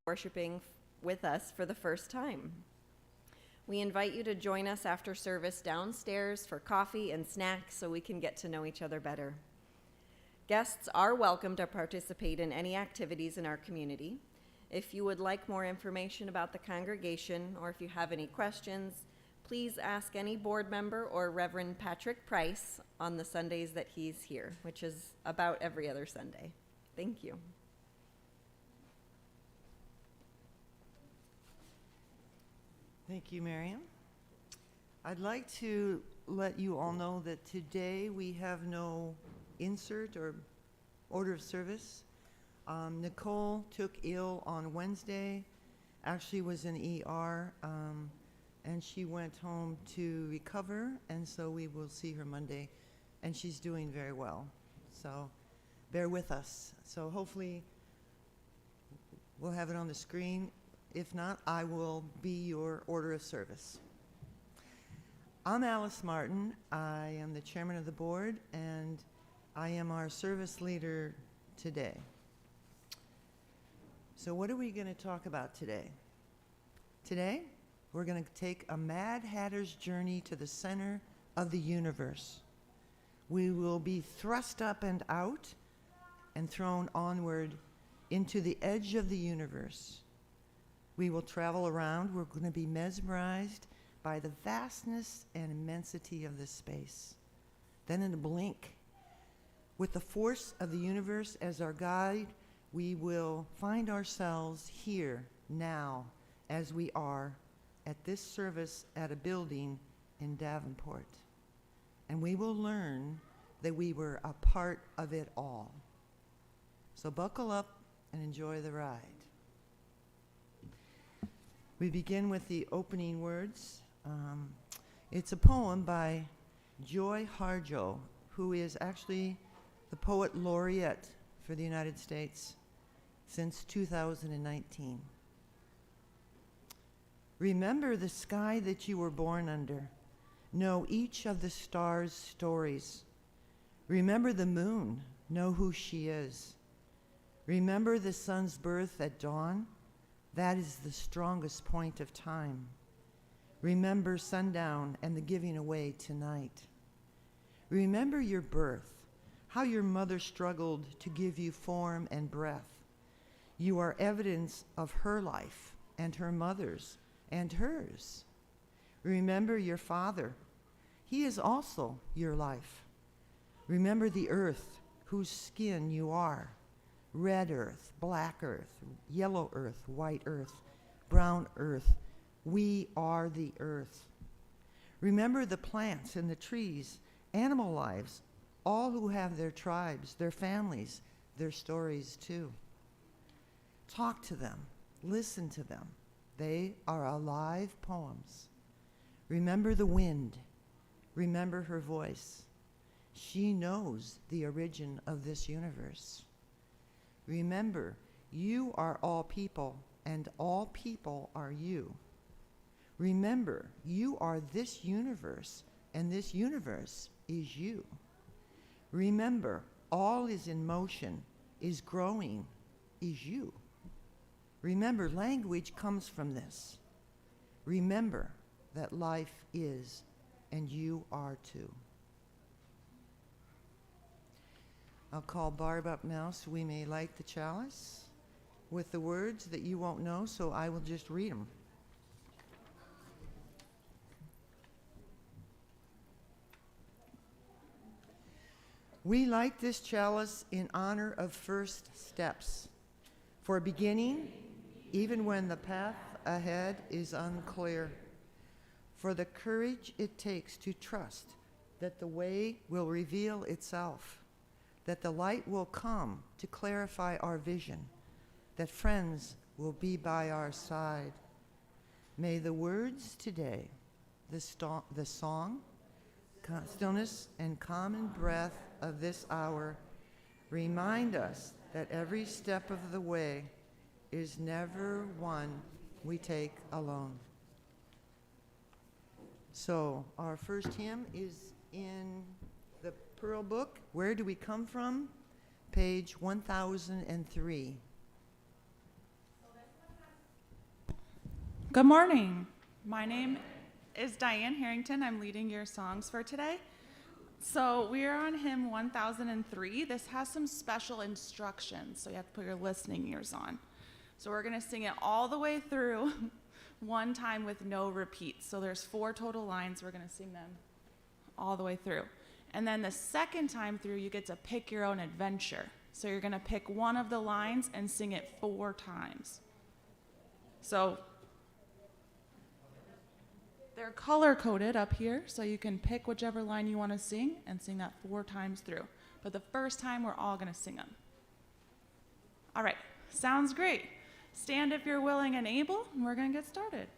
worshiping with us for the first time. We invite you to join us after service downstairs for coffee and snacks so we can get to know each other better. Guests are welcome to participate in any activities in our community. If you would like more information about the congregation, or if you have any questions, please ask any board member or Reverend Patrick Price on the Sundays that he's here, which is about every other Sunday. Thank you. Thank you, Miriam. I'd like to let you all know that today we have no insert or order of service. Nicole took ill on Wednesday, actually was in ER, and she went home to recover, and so we will see her Monday, and she's doing very well. So bear with us. So hopefully we'll have it on the screen. If not, I will be your order of service. I'm Alice Martin. I am the chairman of the board, and I am our service leader today. So what are we going to talk about today? Today, we're going to take a Mad Hatter's journey to the center of the universe. We will be thrust up and out and thrown onward into the edge of the universe. We will travel around. We're going to be mesmerized by the vastness and immensity of this space. Then in a blink, with the force of the universe as our guide, we will find ourselves here now as we are at this service at a building in Davenport. And we will learn that we were a part of it all. So buckle up and enjoy the ride. We begin with the opening words. It's a poem by Joy Harjo, who is actually the poet laureate for the United States since 2019. Remember the sky that you were born under. Know each of the stars' stories. Remember the moon. Know who she is. Remember the sun's birth at dawn. That is the strongest point of time. Remember sundown and the giving away tonight. Remember your birth, how your mother struggled to give you form and breath. You are evidence of her life and her mother's and hers. Remember your father. He is also your life. Remember the earth whose skin you are. Red earth, black earth, yellow earth, white earth, brown earth. We are the earth. Remember the plants and the trees, animal lives, all who have their tribes, their families, their stories too. Talk to them, listen to them. They are alive poems. Remember the wind. Remember her voice. She knows the origin of this universe. Remember, you are all people, and all people are you. Remember, you are this universe, and this universe is you. Remember, all is in motion, is growing, is you. Remember, language comes from this. Remember that life is, and you are too. I'll call Barb up now so we may light the chalice with the words that you won't know, so I will just read them. We light this chalice in honor of first steps, for beginning, even when the path ahead is unclear, for the courage it takes to trust that the way will reveal itself, that the light will come to clarify our vision, that friends will be by our side. May the words today, the song, stillness and common breath of this hour remind us that every step of the way is never one we take alone. So our first hymn is in the Pearl Book, Where Do We Come From? Page 1003. Good morning. My name is Diane Harrington. I'm leading your songs for today. So we are on hymn 1003. This has some special instructions, so you have to put your listening ears on. So we're going to sing it all the way through one time with no repeats. So there's 4 total lines. We're going to sing them all the way through. And then the second time through, you get to pick your own adventure. So you're going to pick one of the lines and sing it 4 times. So they're color-coded up here, so you can pick whichever line you want to sing and sing that 4 times through. But the first time, we're all going to sing them. All right, sounds great. Stand if you're willing and able, and we're going to get started.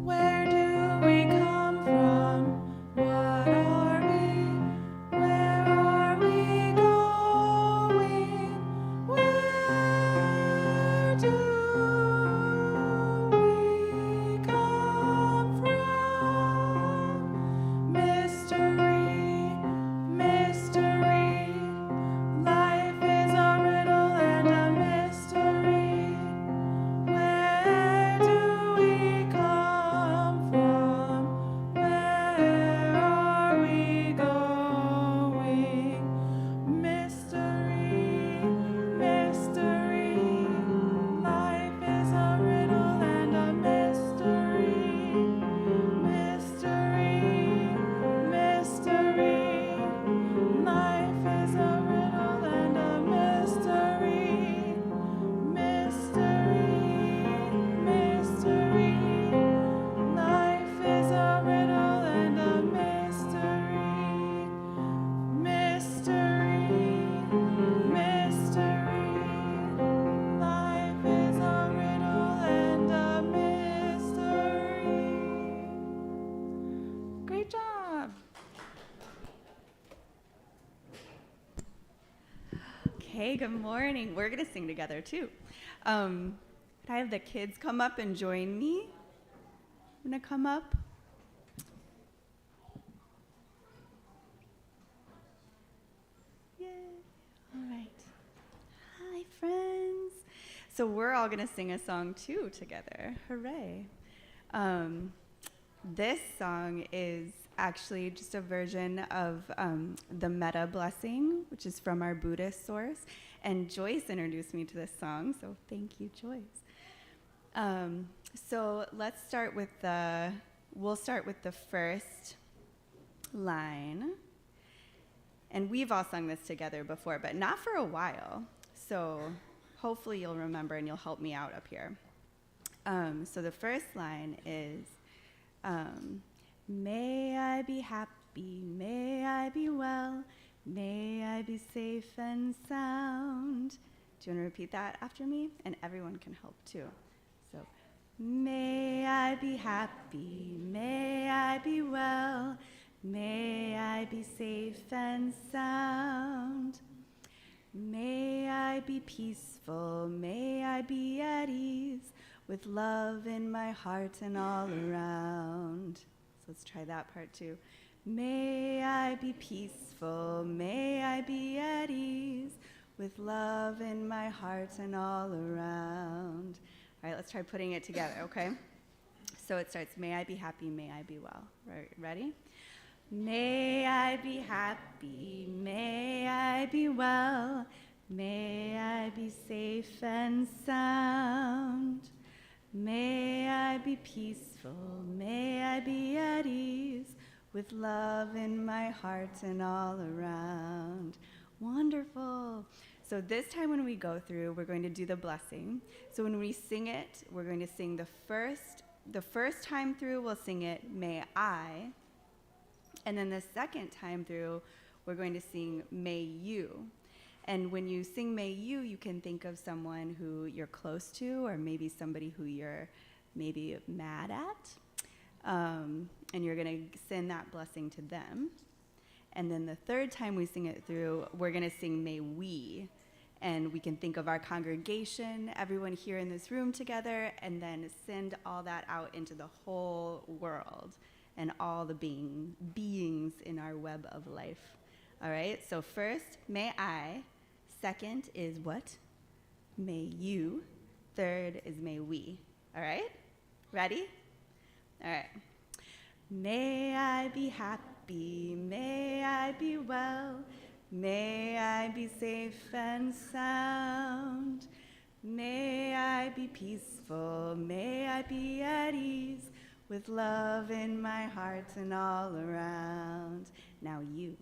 Where do we come from? What are we? Where are we going? Where do we come from? Mystery, mystery. Life is a riddle and a mystery. Where do we come from? Where are we going? Mystery, mystery. Life is a riddle and a mystery. Mystery, mystery. Life is a riddle and a mystery. Mystery, mystery. Life is a riddle and a mystery. Mystery, mystery. Life is a riddle and a mystery. Great job. Okay, good morning. We're going to sing together too. Could I have the kids come up and join me? I'm going to come up. Yay. All right. Hi, friends. So we're all going to sing a song too together. Hooray. This song is actually just a version of the Metta Blessing, which is from our Buddhist source. And Joyce introduced me to this song, so thank you, Joyce. So let's start with we'll start with the first line. And we've all sung this together before, but not for a while. So hopefully you'll remember and you'll help me out up here. So the first line is, may I be happy, may I be well, may I be safe and sound. Do you want to repeat that after me? And everyone can help too. So, may I be happy, may I be well, may I be safe and sound. May I be peaceful, may I be at ease, with love in my heart and all around. So let's try that part too. May I be peaceful, may I be at ease, with love in my heart and all around. All right, let's try putting it together, okay? So it starts, may I be happy, may I be well. Right, ready? May I be happy, may I be well, may I be safe and sound. May I be peaceful, may I be at ease, with love in my heart and all around. Wonderful. So this time when we go through, we're going to do the blessing. So when we sing it, we're going to sing the first time through, we'll sing it, may I. And then the second time through, we're going to sing, may you. And when you sing may you, you can think of someone who you're close to, or maybe somebody who you're maybe mad at. And you're going to send that blessing to them. And then the third time we sing it through, we're going to sing may we. And we can think of our congregation, everyone here in this room together, and then send all that out into the whole world and all the beings in our web of life. All right, so first, may I. Second is what? May you. Third is may we. All right? Ready? All right. May I be happy, may I be well, may I be safe and sound. May I be peaceful, may I be at ease, with love in my heart and all around. Now you.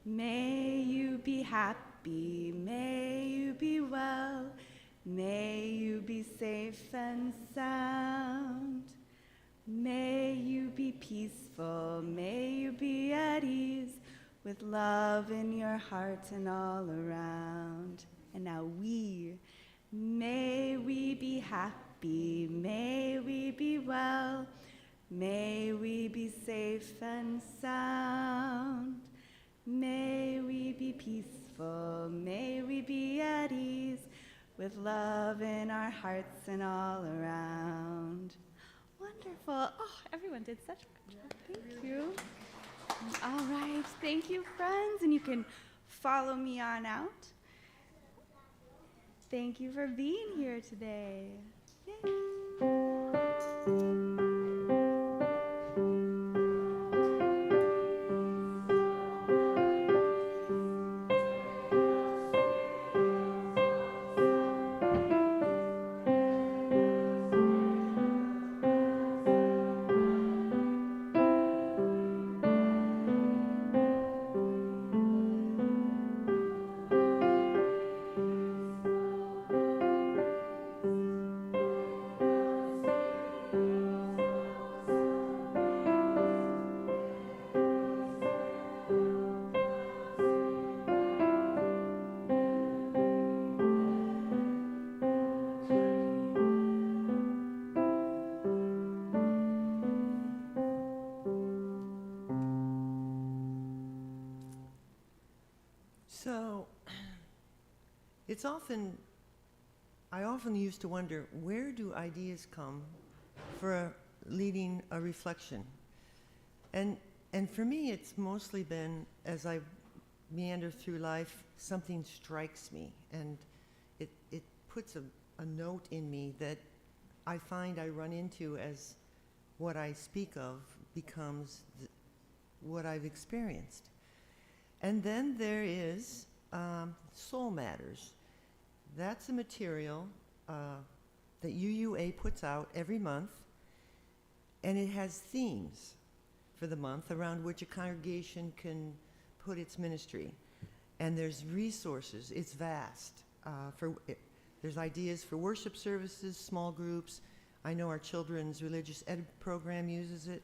May you be happy, may you be well, may you be safe and sound. May you be peaceful, may you be at ease, with love in your heart and all around. And now we. May we be happy, may we be well, may we be safe and sound. May we be peaceful, may we be at ease, with love in our hearts and all around. Wonderful. Oh, everyone did such a good job. Thank you. All right. Thank you, friends. And you can follow me on out. Thank you for being here today. Yay. So, I often used to wonder, where do ideas come for leading a reflection? And for me, it's mostly been, as I meander through life, something strikes me, and it puts a note in me that I find I run into as what I speak of becomes what I've experienced. And then there is Soul Matters. That's a material that UUA puts out every month, and it has themes for the month around which a congregation can put its ministry. And there's resources. It's vast. There's ideas for worship services, small groups. I know our children's religious ed program uses it.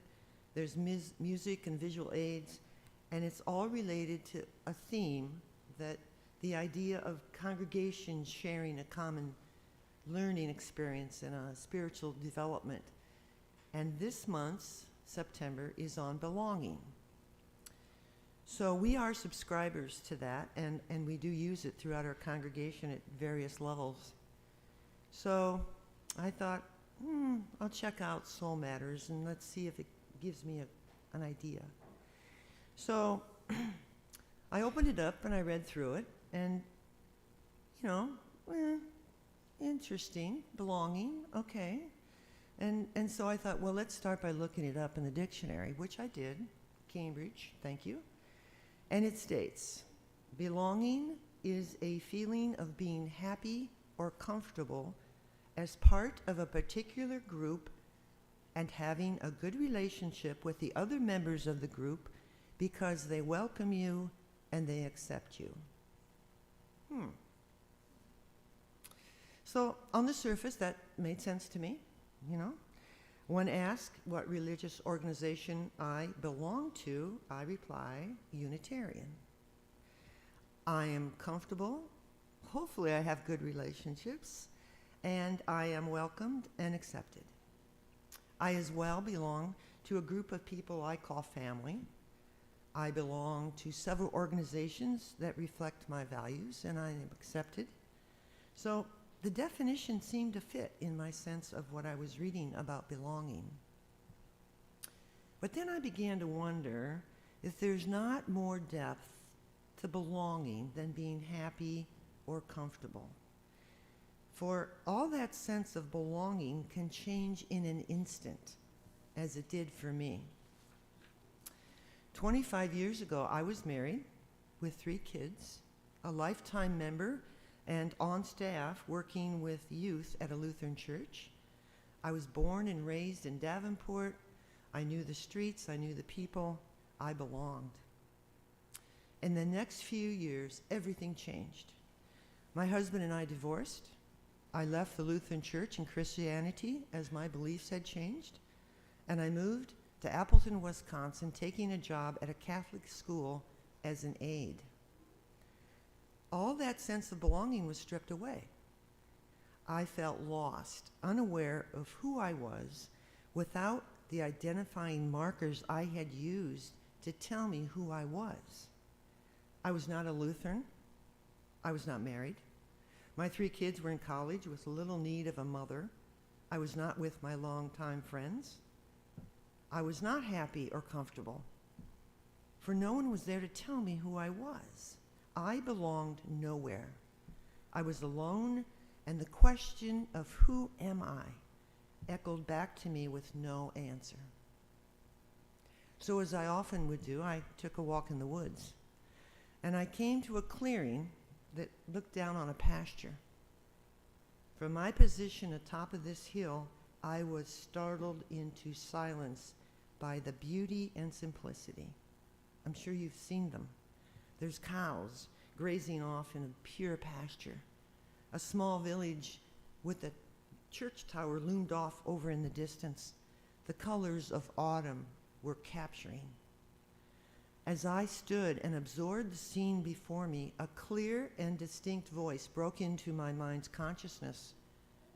There's music and visual aids. And it's all related to a theme, that the idea of congregation sharing a common learning experience and a spiritual development. And this month's, September, is on belonging. So we are subscribers to that, and we do use it throughout our congregation at various levels. So I thought, I'll check out Soul Matters, and let's see if it gives me an idea. So I opened it up and I read through it, and, interesting, belonging, okay. And so I thought, well, let's start by looking it up in the dictionary, which I did, Cambridge, thank you. And it states, belonging is a feeling of being happy or comfortable as part of a particular group and having a good relationship with the other members of the group because they welcome you and they accept you. So on the surface, that made sense to me, When asked what religious organization I belong to, I reply, Unitarian. I am comfortable, hopefully I have good relationships, and I am welcomed and accepted. I as well belong to a group of people I call family. I belong to several organizations that reflect my values, and I am accepted. So the definition seemed to fit in my sense of what I was reading about belonging. But then I began to wonder if there's not more depth to belonging than being happy or comfortable. For all that sense of belonging can change in an instant, as it did for me. 25 years ago, I was married with 3 kids, a lifetime member, and on staff working with youth at a Lutheran church. I was born and raised in Davenport. I knew the streets, I knew the people, I belonged. In the next few years, everything changed. My husband and I divorced. I left the Lutheran church and Christianity as my beliefs had changed, and I moved to Appleton, Wisconsin, taking a job at a Catholic school as an aide. All that sense of belonging was stripped away. I felt lost, unaware of who I was, without the identifying markers I had used to tell me who I was. I was not a Lutheran. I was not married. My 3 kids were in college with little need of a mother. I was not with my longtime friends. I was not happy or comfortable, for no one was there to tell me who I was. I belonged nowhere. I was alone, and the question of who am I echoed back to me with no answer. So as I often would do, I took a walk in the woods, and I came to a clearing that looked down on a pasture. From my position atop of this hill, I was startled into silence by the beauty and simplicity. I'm sure you've seen them. There's cows grazing off in a pure pasture. A small village with a church tower loomed off over in the distance. The colors of autumn were capturing. As I stood and absorbed the scene before me, a clear and distinct voice broke into my mind's consciousness,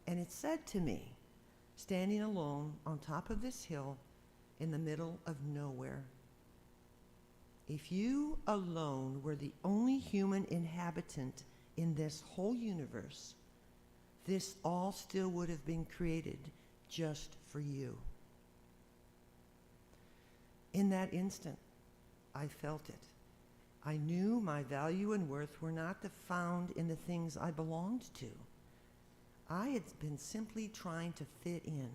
and it said to me, standing alone on top of this hill in the middle of nowhere, if you alone were the only human inhabitant in this whole universe, this all still would have been created just for you. In that instant, I felt it. I knew my value and worth were not found in the things I belonged to. I had been simply trying to fit in,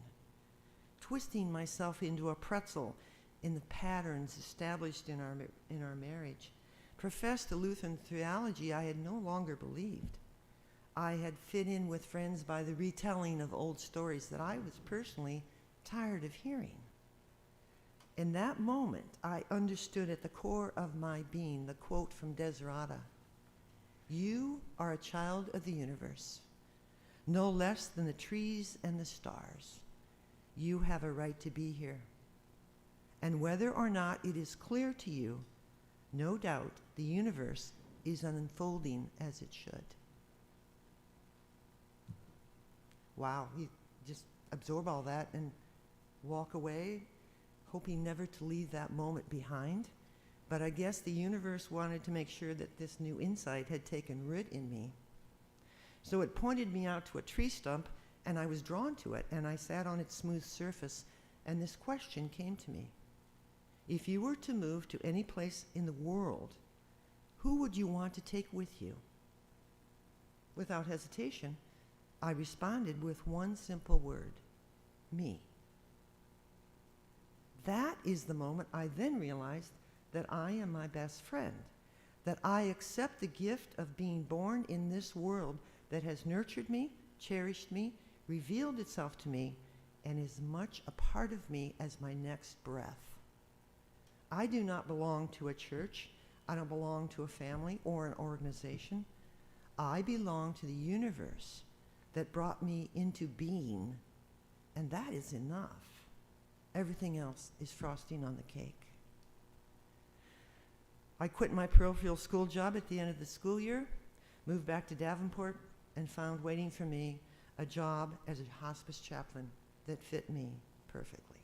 twisting myself into a pretzel in the patterns established in our marriage. Professed the Lutheran theology I had no longer believed. I had fit in with friends by the retelling of old stories that I was personally tired of hearing. In that moment, I understood at the core of my being the quote from Desirata: "You are a child of the universe, no less than the trees and the stars. You have a right to be here. And whether or not it is clear to you, no doubt the universe is unfolding as it should." Wow, you just absorb all that and walk away, hoping never to leave that moment behind. But I guess the universe wanted to make sure that this new insight had taken root in me. So it pointed me out to a tree stump, and I was drawn to it, and I sat on its smooth surface, and this question came to me. If you were to move to any place in the world, who would you want to take with you? Without hesitation, I responded with one simple word: me. That is the moment I then realized that I am my best friend, that I accept the gift of being born in this world that has nurtured me, cherished me, revealed itself to me, and is much a part of me as my next breath. I do not belong to a church. I don't belong to a family or an organization. I belong to the universe that brought me into being, and that is enough. Everything else is frosting on the cake. I quit my parochial school job at the end of the school year, moved back to Davenport, and found waiting for me a job as a hospice chaplain that fit me perfectly.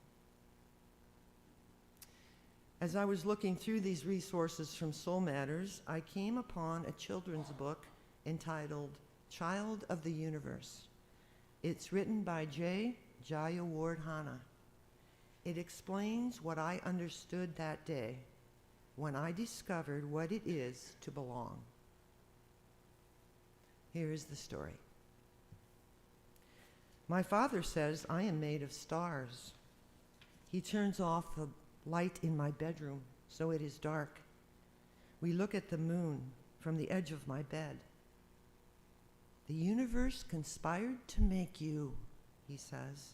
As I was looking through these resources from Soul Matters, I came upon a children's book entitled Child of the Universe. It's written by J. Jaya Ward Hanna. It explains what I understood that day, when I discovered what it is to belong. Here is the story. My father says I am made of stars. He turns off the light in my bedroom so it is dark. We look at the moon from the edge of my bed. The universe conspired to make you, he says.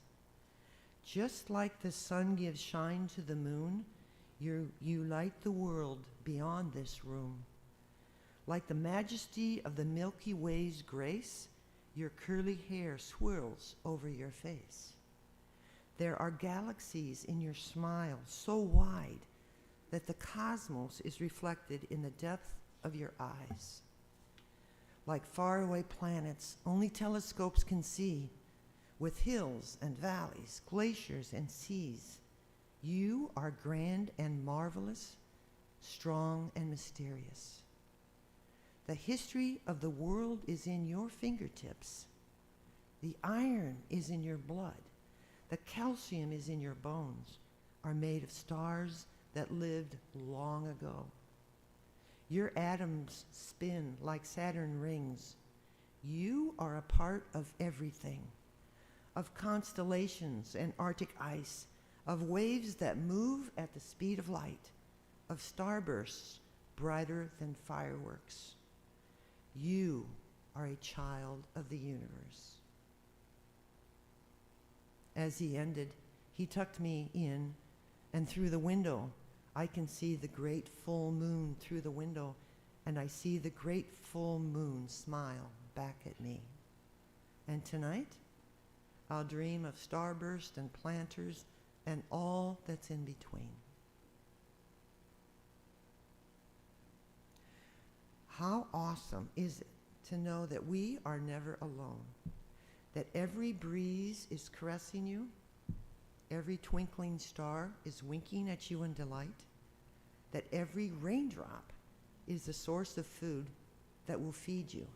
Just like the sun gives shine to the moon, you light the world beyond this room. Like the majesty of the Milky Way's grace, your curly hair swirls over your face. There are galaxies in your smile so wide that the cosmos is reflected in the depth of your eyes. Like faraway planets only telescopes can see, with hills and valleys, glaciers and seas, you are grand and marvelous, strong and mysterious. The history of the world is in your fingertips. The iron is in your blood. The calcium is in your bones, are made of stars that lived long ago. Your atoms spin like Saturn rings. You are a part of everything, of constellations and Arctic ice, of waves that move at the speed of light, of starbursts brighter than fireworks. You are a child of the universe. As he ended, he tucked me in, and through the window, I can see the great full moon through the window, and I see the great full moon smile back at me. And tonight, I'll dream of starburst and planters and all that's in between. How awesome is it to know that we are never alone, that every breeze is caressing you, every twinkling star is winking at you in delight, that every raindrop is the source of food that will feed you.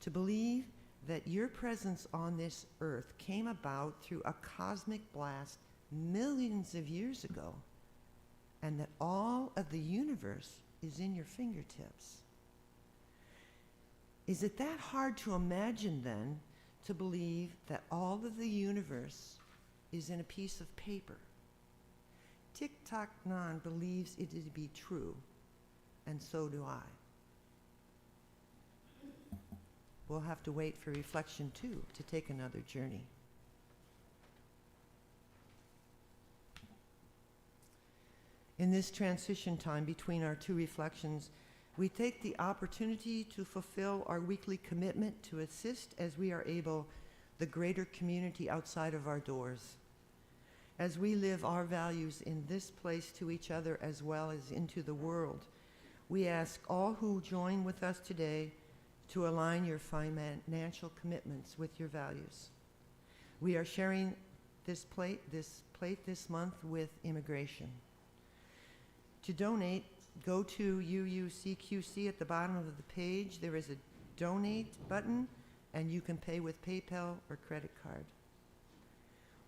To believe that your presence on this earth came about through a cosmic blast millions of years ago, and that all of the universe is in your fingertips. Is it that hard to imagine then, to believe that all of the universe is in a piece of paper? Thich Nat Hanh believes it to be true, and so do I. We'll have to wait for reflection too to take another journey. In this transition time between our two reflections, we take the opportunity to fulfill our weekly commitment to assist as we are able the greater community outside of our doors. As we live our values in this place to each other as well as into the world, we ask all who join with us today to align your financial commitments with your values. We are sharing this plate this month with immigration. To donate, go to UUCQC at the bottom of the page. There is a donate button, and you can pay with PayPal or credit card.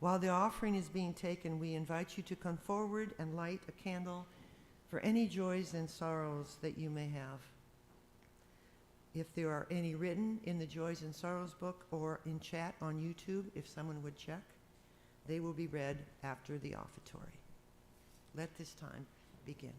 While the offering is being taken, we invite you to come forward and light a candle for any joys and sorrows that you may have. If there are any written in the Joys and Sorrows book or in chat on YouTube, if someone would check, they will be read after the offertory. Let this time begin.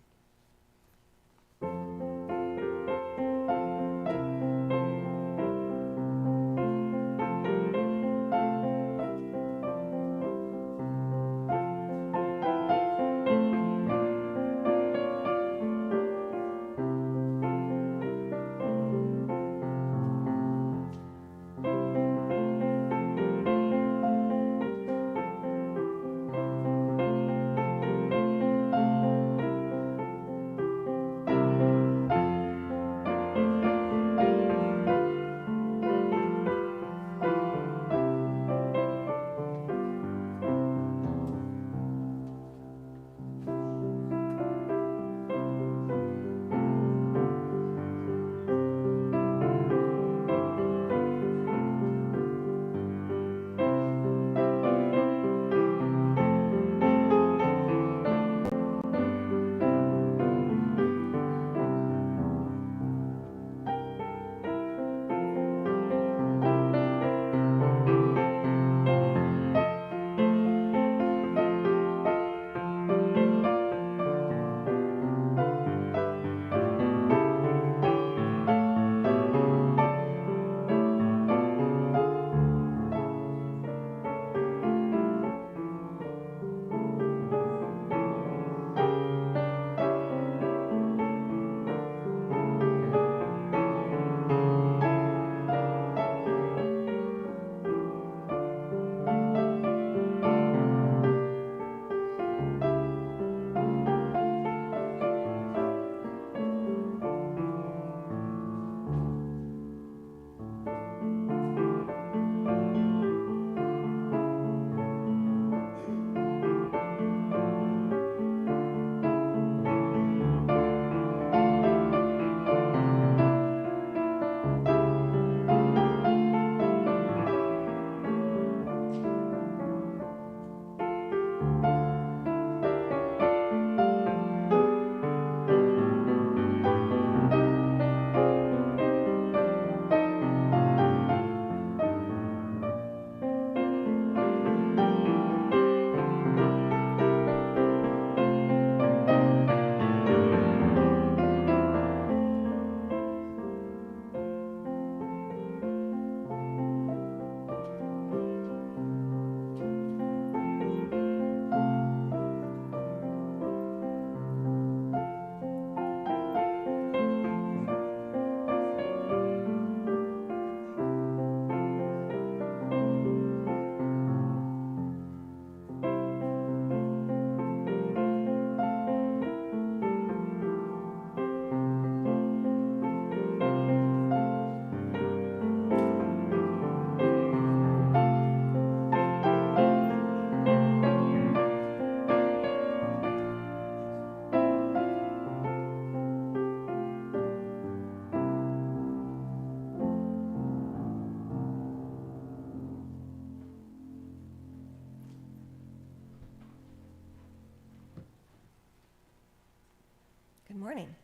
morning.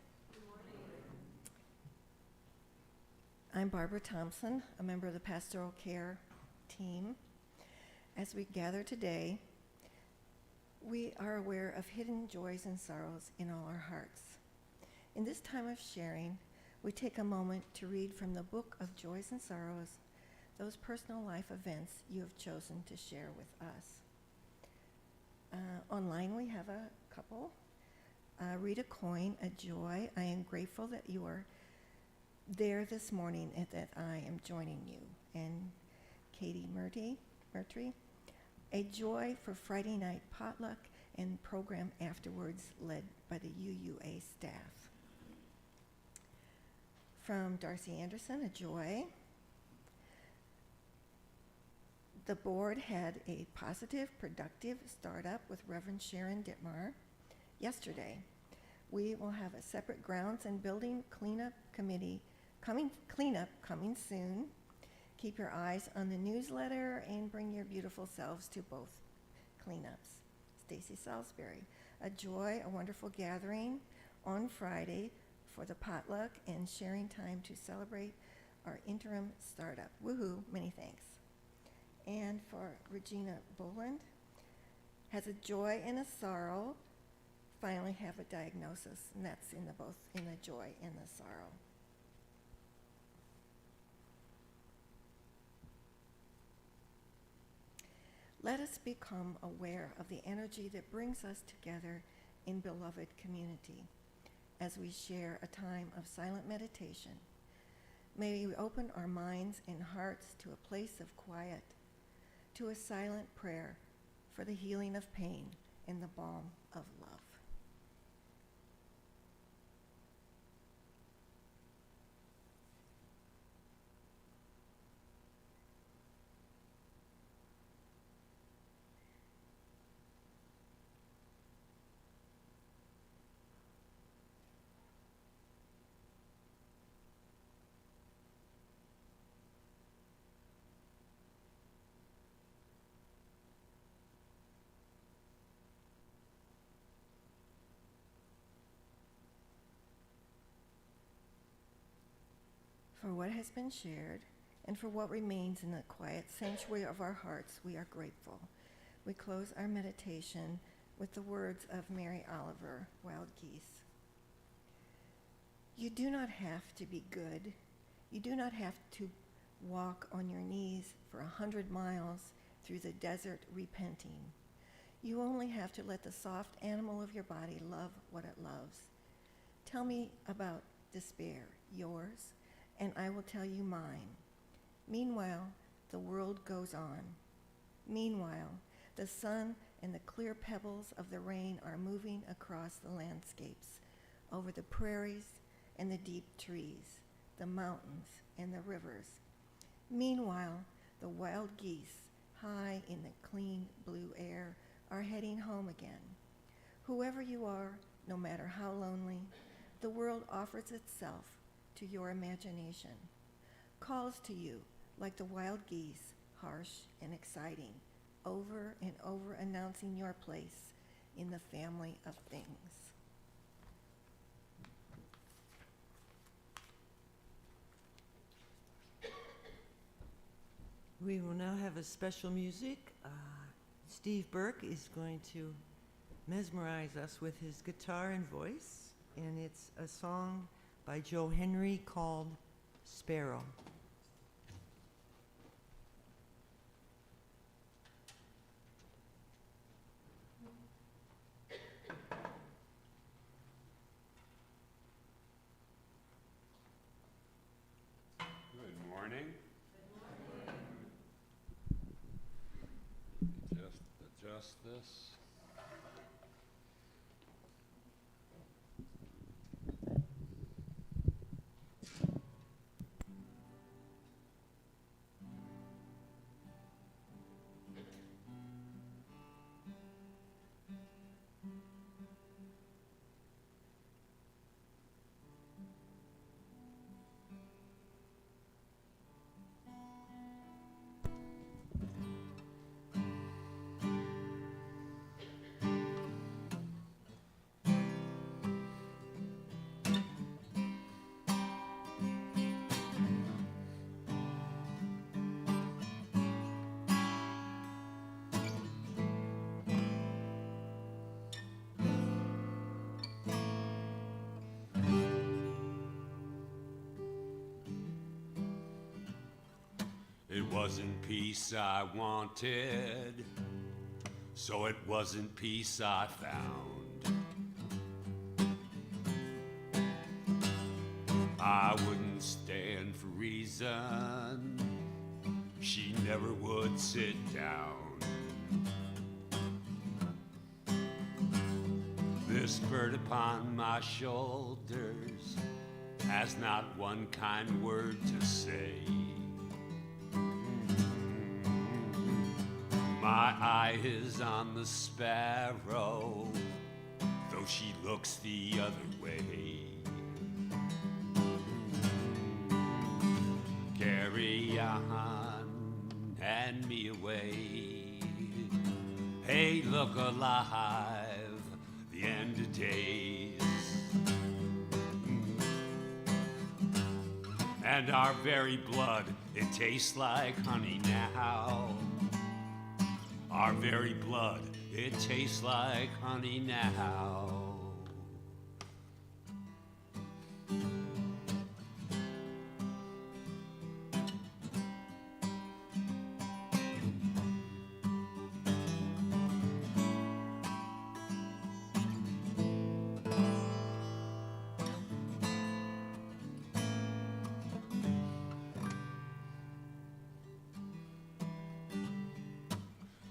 I'm Barbara Thompson, a member of the Pastoral Care team. As we gather today, we are aware of hidden joys and sorrows in all our hearts. In this time of sharing, we take a moment to read from the Book of Joys and Sorrows, those personal life events you have chosen to share with us. Online we have a couple. Rita Coyne, a joy. I am grateful that you are there this morning and that I am joining you. And Katie Murtry, a joy for Friday night potluck and program afterwards led by the UUA staff. From Darcy Anderson, a joy. The board had a positive, productive startup with Reverend Sharon Dittmar yesterday. We will have a separate grounds and building cleanup committee coming soon. Keep your eyes on the newsletter and bring your beautiful selves to both cleanups. Stacy Salisbury, a joy, a wonderful gathering on Friday for the potluck and sharing time to celebrate our interim startup. Woohoo, many thanks. And for Regina Boland, has a joy and a sorrow, finally have a diagnosis, and that's in both in the joy and the sorrow. Let us become aware of the energy that brings us together in beloved community as we share a time of silent meditation. May we open our minds and hearts to a place of quiet, to a silent prayer for the healing of pain and the balm of love. For what has been shared and for what remains in the quiet sanctuary of our hearts, we are grateful. We close our meditation with the words of Mary Oliver, Wild Geese. You do not have to be good. You do not have to walk on your knees for 100 miles through the desert repenting. You only have to let the soft animal of your body love what it loves. Tell me about despair, yours, and I will tell you mine. Meanwhile, the world goes on. Meanwhile, the sun and the clear pebbles of the rain are moving across the landscapes, over the prairies and the deep trees, the mountains and the rivers. Meanwhile, the wild geese, high in the clean blue air, are heading home again. Whoever you are, no matter how lonely, the world offers itself to your imagination, calls to you like the wild geese, harsh and exciting, over and over announcing your place in the family of things. We will now have a special music. Steve Burke is going to mesmerize us with his guitar and voice, and it's a song by Joe Henry called Sparrow. Good morning. Just adjust this. It wasn't peace I wanted, so it wasn't peace I found. I wouldn't stand for reason, she never would sit down. This bird upon my shoulders has not one kind word to say. My eye is on the sparrow, though she looks the other way. Carry on, hand me away. Hey, look alive, the end of days. And our very blood, it tastes like honey now. Our very blood, it tastes like honey now.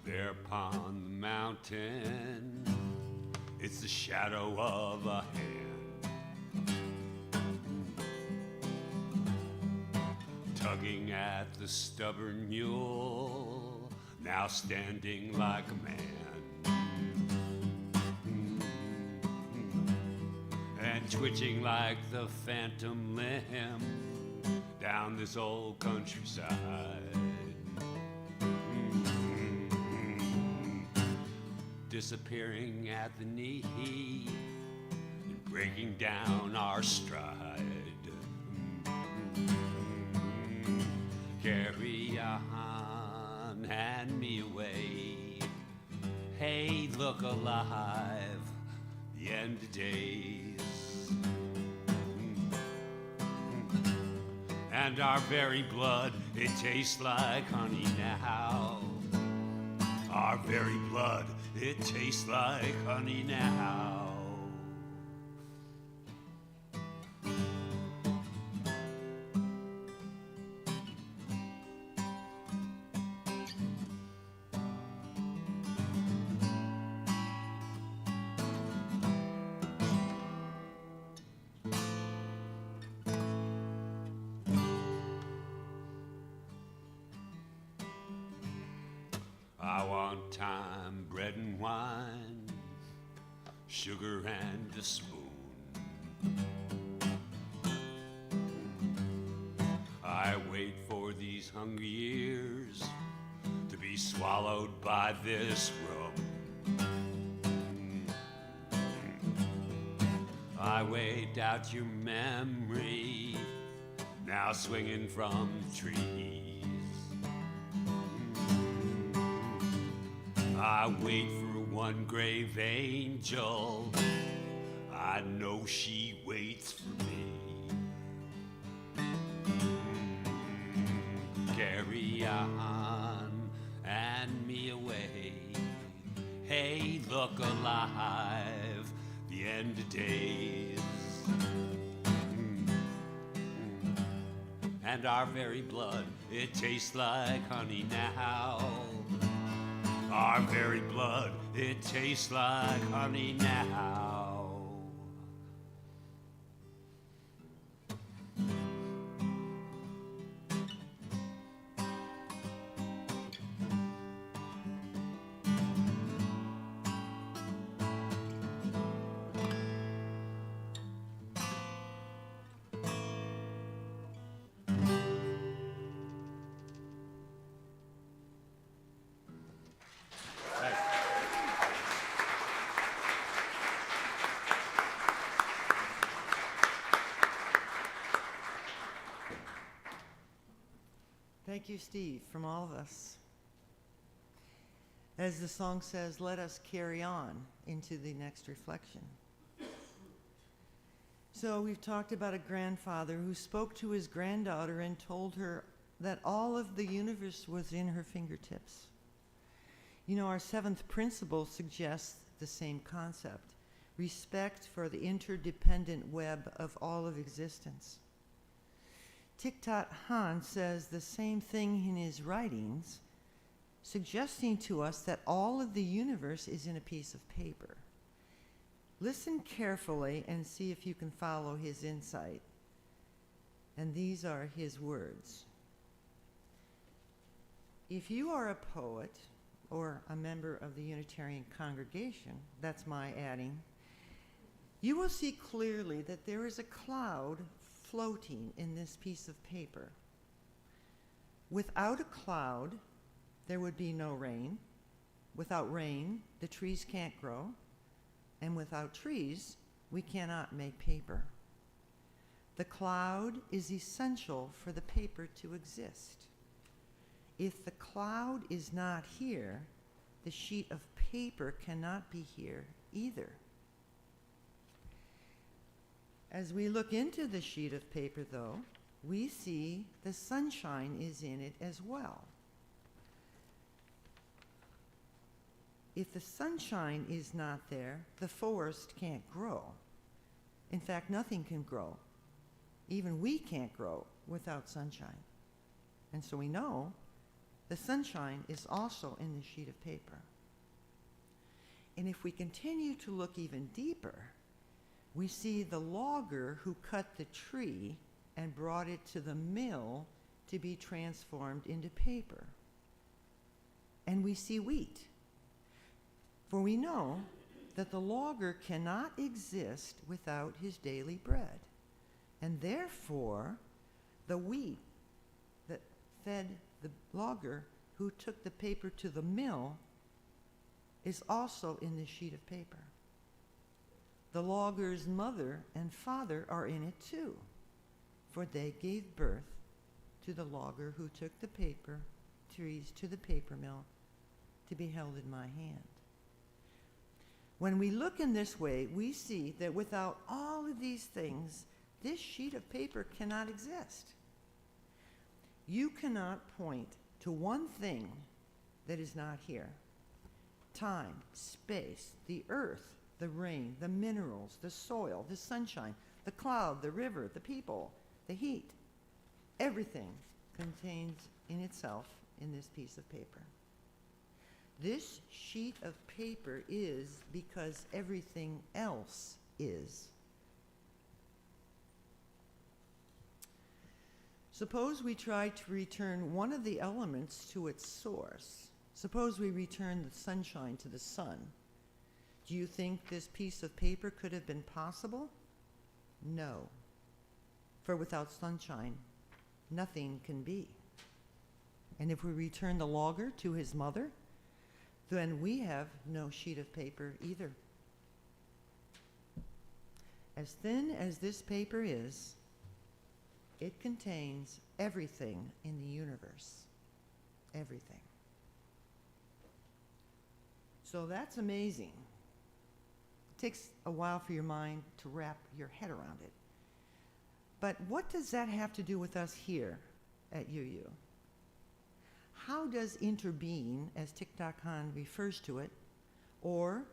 There upon the mountain, it's the shadow of a hand, tugging at the stubborn mule, now standing like a man, and twitching like the phantom limb down this old countryside. Disappearing at the knee and breaking down our stride. Carry on, hand me away. Hey, look alive, the end of days. And our very blood, it tastes like honey now. Our very blood, it tastes like honey now. I want time, bread and wine, sugar and a spoon. I wait for these hungry ears to be swallowed by this rum. I wait out your memory, now swinging from the trees. I wait for one grave angel, I know she waits for me. Carry on, and me away. Hey, look alive, the end of days. And our very blood, it tastes like honey now. Our very blood, it tastes like honey now. Thank you, Steve, from all of us. As the song says, let us carry on into the next reflection. So we've talked about a grandfather who spoke to his granddaughter and told her that all of the universe was in her fingertips. You know, our seventh principle suggests the same concept: respect for the interdependent web of all of existence. Thich Nat Hanh says the same thing in his writings, suggesting to us that all of the universe is in a piece of paper. Listen carefully and see if you can follow his insight. And these are his words. If you are a poet or a member of the Unitarian congregation, that's my adding, you will see clearly that there is a cloud floating in this piece of paper. Without a cloud, there would be no rain. Without rain, the trees can't grow. And without trees, we cannot make paper. The cloud is essential for the paper to exist. If the cloud is not here, the sheet of paper cannot be here either. As we look into the sheet of paper, though, we see the sunshine is in it as well. If the sunshine is not there, the forest can't grow. In fact, nothing can grow. Even we can't grow without sunshine. And so we know the sunshine is also in the sheet of paper. And if we continue to look even deeper, we see the logger who cut the tree and brought it to the mill to be transformed into paper. And we see wheat. For we know that the logger cannot exist without his daily bread. And therefore, the wheat that fed the logger who took the paper to the mill is also in the sheet of paper. The logger's mother and father are in it too, for they gave birth to the logger who took the paper trees to the paper mill to be held in my hand. When we look in this way, we see that without all of these things, this sheet of paper cannot exist. You cannot point to one thing that is not here. Time, space, the earth, the rain, the minerals, the soil, the sunshine, the cloud, the river, the people, the heat. Everything contains in itself in this piece of paper. This sheet of paper is because everything else is. Suppose we try to return one of the elements to its source. Suppose we return the sunshine to the sun. Do you think this piece of paper could have been possible? No. For without sunshine, nothing can be. And if we return the logger to his mother, then we have no sheet of paper either. As thin as this paper is, it contains everything in the universe. Everything. So that's amazing. It takes a while for your mind to wrap your head around it. But what does that have to do with us here at UU? How does interbeing, as Thich Nat Hanh refers to it, or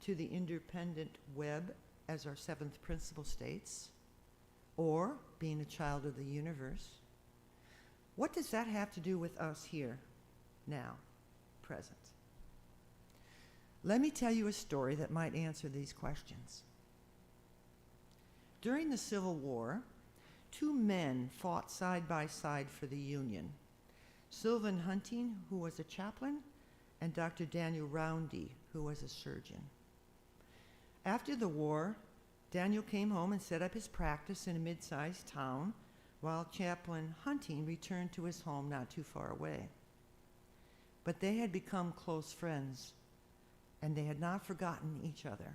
to the independent web, as our seventh principle states, or being a child of the universe, what does that have to do with us here, now, present? Let me tell you a story that might answer these questions. During the Civil War, two men fought side by side for the Union. Sylvan Hunting, who was a chaplain, and Dr. Daniel Roundy, who was a surgeon. After the war, Daniel came home and set up his practice in a mid-sized town, while Chaplain Hunting returned to his home not too far away. But they had become close friends, and they had not forgotten each other.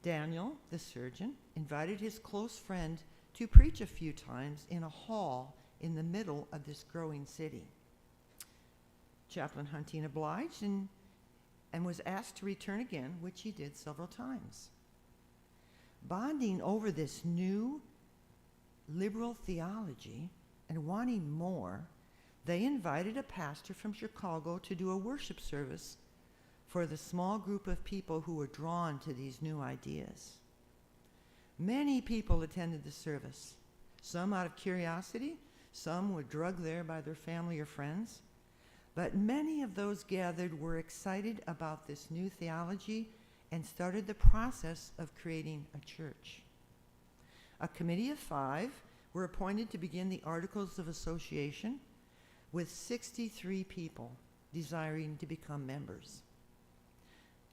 Daniel, the surgeon, invited his close friend to preach a few times in a hall in the middle of this growing city. Chaplain Hunting obliged and was asked to return again, which he did several times. Bonding over this new liberal theology, and wanting more, they invited a pastor from Chicago to do a worship service for the small group of people who were drawn to these new ideas. Many people attended the service, some out of curiosity, some were drugged there by their family or friends, but many of those gathered were excited about this new theology and started the process of creating a church. A committee of 5 were appointed to begin the Articles of Association, with 63 people desiring to become members.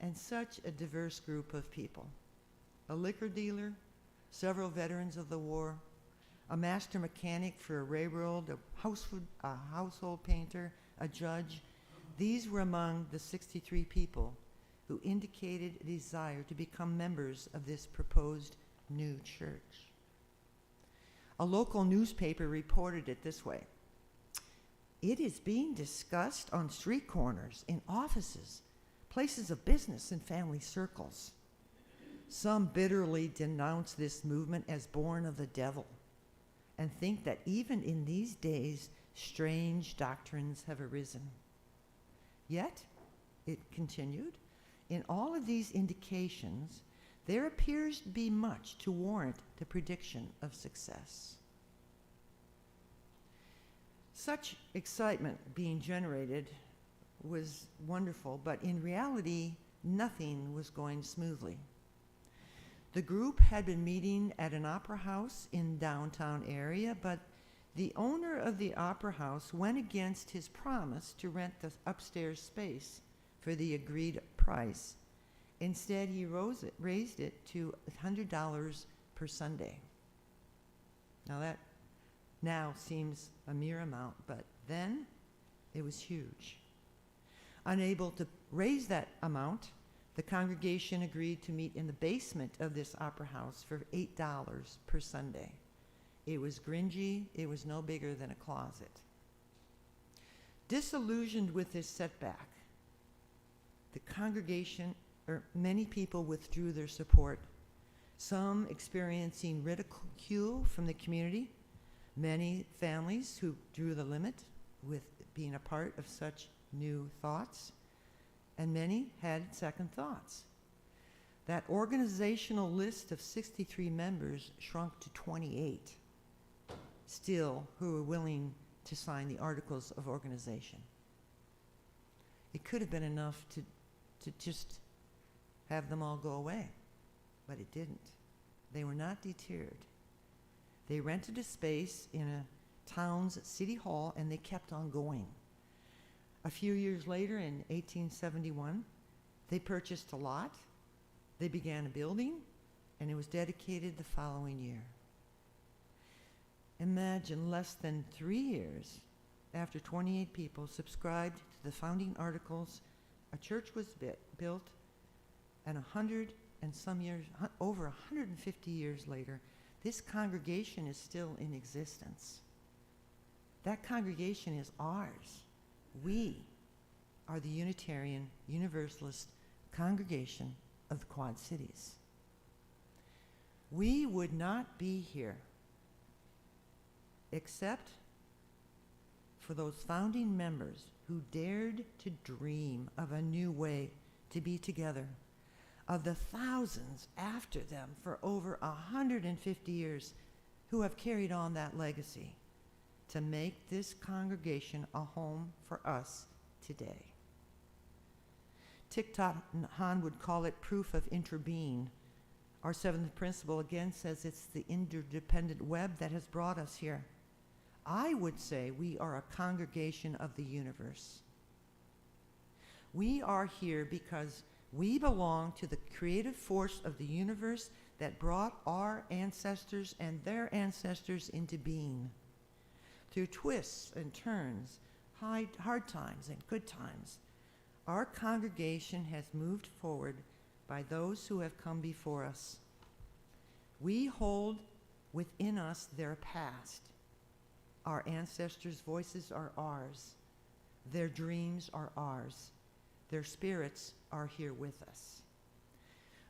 And such a diverse group of people. A liquor dealer, several veterans of the war, a master mechanic for a railroad, a household painter, a judge. These were among the 63 people who indicated a desire to become members of this proposed new church. A local newspaper reported it this way: "It is being discussed on street corners, in offices, places of business, and family circles. Some bitterly denounce this movement as born of the devil and think that even in these days, strange doctrines have arisen. Yet," it continued, "in all of these indications, there appears to be much to warrant the prediction of success." Such excitement being generated was wonderful, but in reality, nothing was going smoothly. The group had been meeting at an opera house in downtown area, but the owner of the opera house went against his promise to rent the upstairs space for the agreed price. Instead, he raised it to $100 per Sunday. Now that now seems a mere amount, but then it was huge. Unable to raise that amount, the congregation agreed to meet in the basement of this opera house for $8 per Sunday. It was gringy, it was no bigger than a closet. Disillusioned with this setback, the congregation, or many people withdrew their support, some experiencing ridicule from the community, many families who drew the limit with being a part of such new thoughts, and many had second thoughts. That organizational list of 63 members shrunk to 28, still, who were willing to sign the Articles of Organization. It could have been enough to just have them all go away, but it didn't. They were not deterred. They rented a space in a town's city hall, and they kept on going. A few years later, in 1871, they purchased a lot, they began a building, and it was dedicated the following year. Imagine, less than 3 years after 28 people subscribed to the founding articles, a church was built, and over 150 years later, this congregation is still in existence. That congregation is ours. We are the Unitarian Universalist Congregation of the Quad Cities. We would not be here except for those founding members who dared to dream of a new way to be together, of the thousands after them for over 150 years who have carried on that legacy to make this congregation a home for us today. Thich Nat Hanh would call it proof of interbeing. Our seventh principle again says it's the interdependent web that has brought us here. I would say we are a congregation of the universe. We are here because we belong to the creative force of the universe that brought our ancestors and their ancestors into being. Through twists and turns, hard times and good times, our congregation has moved forward by those who have come before us. We hold within us their past. Our ancestors' voices are ours. Their dreams are ours. Their spirits are here with us.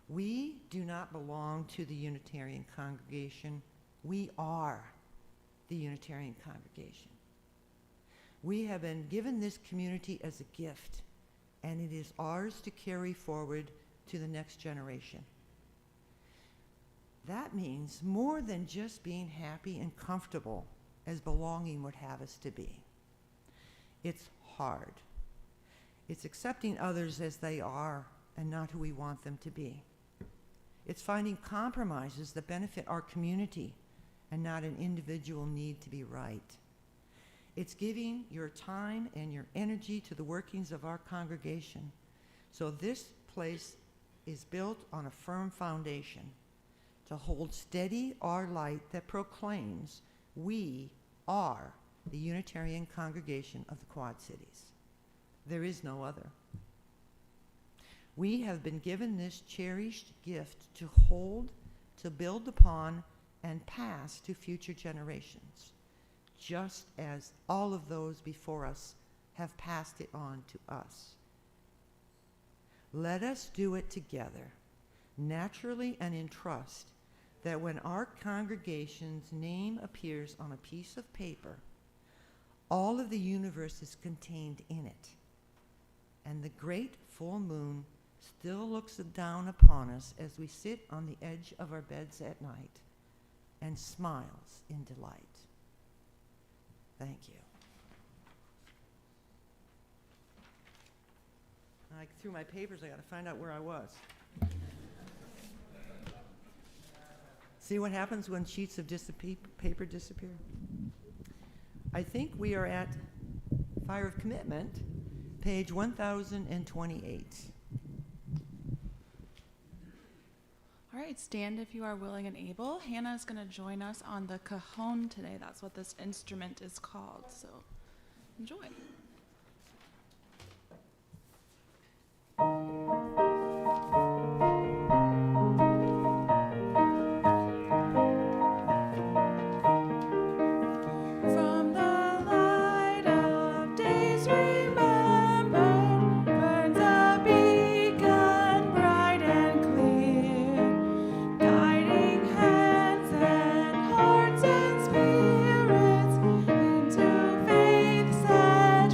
We do not belong to the Unitarian congregation. We are the Unitarian congregation. We have been given this community as a gift, and it is ours to carry forward to the next generation. That means more than just being happy and comfortable as belonging would have us to be. It's hard. It's accepting others as they are and not who we want them to be. It's finding compromises that benefit our community and not an individual need to be right. It's giving your time and your energy to the workings of our congregation so this place is built on a firm foundation to hold steady our light that proclaims we are the Unitarian congregation of the Quad Cities. There is no other. We have been given this cherished gift to hold, to build upon, and pass to future generations, just as all of those before us have passed it on to us. Let us do it together, naturally and in trust, that when our congregation's name appears on a piece of paper, all of the universe is contained in it, and the great full moon still looks down upon us as we sit on the edge of our beds at night and smiles in delight. Thank you. I threw my papers. I got to find out where I was. See what happens when sheets of paper disappear? I think we are at Fire of Commitment, page 1028. All right, stand if you are willing and able. Hannah is going to join us on the cajon today. That's what this instrument is called, so enjoy. From the light of days remembered burns a beacon bright and clear, guiding hands and hearts and spirits into faith set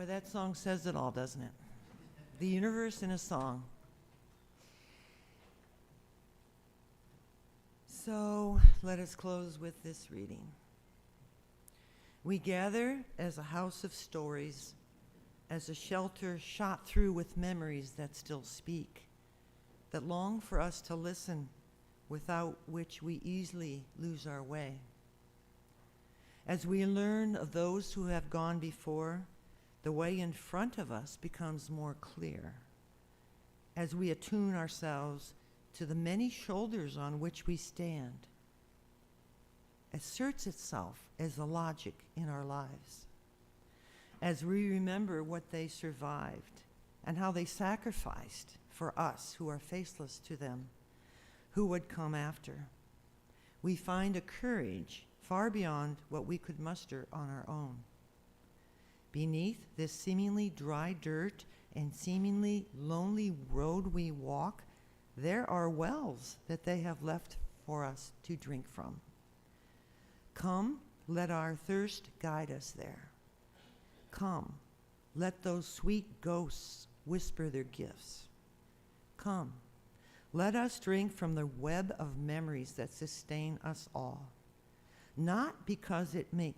Boy, that song says it all, doesn't it? The universe in a song. So let us close with this reading. We gather as a house of stories, as a shelter shot through with memories that still speak, that long for us to listen, without which we easily lose our way. As we learn of those who have gone before, the way in front of us becomes more clear. As we attune ourselves to the many shoulders on which we stand, asserts itself as the logic in our lives. As we remember what they survived and how they sacrificed for us who are faceless to them, who would come after, we find a courage far beyond what we could muster on our own. Beneath this seemingly dry dirt and seemingly lonely road we walk, there are wells that they have left for us to drink from. Come, let our thirst guide us there. Come, let those sweet ghosts whisper their gifts. Come, let us drink from the web of memories that sustain us all. Not because it may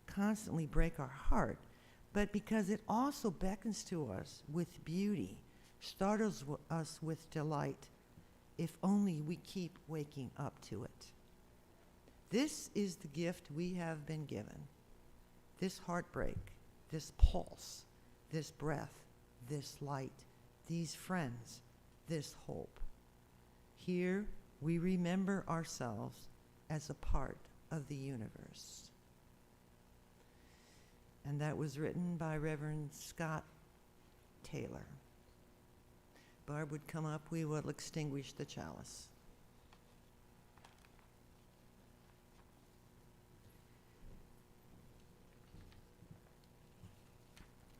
constantly break our heart, but because it also beckons to us with beauty, startles us with delight, if only we keep waking up to it. This is the gift we have been given. This heartbreak, this pulse, this breath, this light, these friends, this hope. Here we remember ourselves as a part of the universe. And that was written by Reverend Scott Taylor. Barb would come up, we will extinguish the chalice.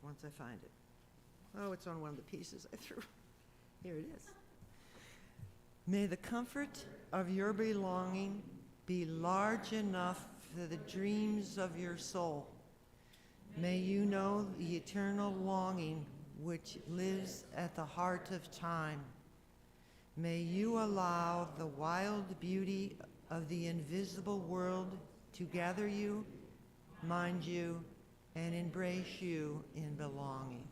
Once I find it. Oh, it's on one of the pieces I threw. Here it is. May the comfort of your belonging be large enough for the dreams of your soul. May you know the eternal longing which lives at the heart of time. May you allow the wild beauty of the invisible world to gather you, mind you, and embrace you in belonging.